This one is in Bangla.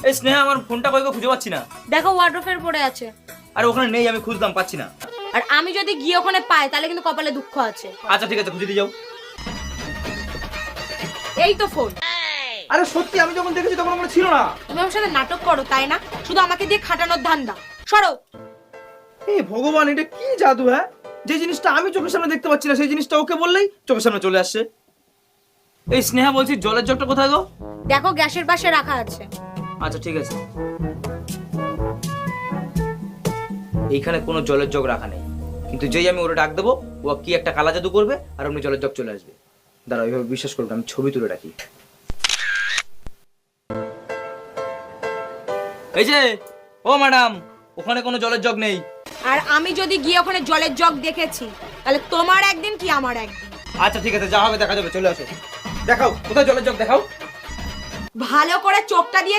এই স্নেহা, আমার ফোনটা কই গো, খুঁজে পাচ্ছি না। দেখো ওয়ার্ড্রোফের পড়ে আছে। আরে ওখানে নেই, আমি খুঁজলাম, পাচ্ছি না। আর আমি যদি গিয়ে ওখানে পাই তাহলে কিন্তু কপালে দুঃখ আছে। আচ্ছা ঠিক আছে, খুঁজে দিয়ে যাও। এই তো ফোন। আরে সত্যি, আমি যখন দেখেছি তখন মনে ছিল না। তুমি আমার সাথে নাটক করো তাই না? শুধু আমাকে দিয়ে খাটানোর ধান্দা। সরো। এই ভগবান, এটা কি জাদু! হ্যাঁ, যে জিনিসটা আমি চোখের সামনে দেখতে পাচ্ছি না সেই জিনিসটা ওকে বললেই চোখের সামনে চলে আসছে। এই স্নেহা, বলছি জলের জগটা কোথায় গো? দেখো গ্যাসের পাশে রাখা আছে। আচ্ছা ঠিক আছে। এইখানে কোনো জলের জগ রাখা নেই, কিন্তু যেই আমি ওরা ডাক দেবো ও কি একটা কালা জাদু করবে আর অমনি জলের জগ চলে আসবে। দাঁড়াও, এইভাবে বিশ্বাস করবে, আমি ছবি তুলে রাখি। এই যে, ও ম্যাডাম, ওখানে কোনো জলের জগ নেই। আর আমি যদি গিয়ে ওখানে জলের জগ দেখেছি তাহলে তোমার একদিন কি আমার একদিন। আচ্ছা ঠিক আছে, যা হবে দেখা যাবে, চলে আসো। দেখাও কোথায় জলের জগ, দেখাও। ভালো করে চোখটা দিয়ে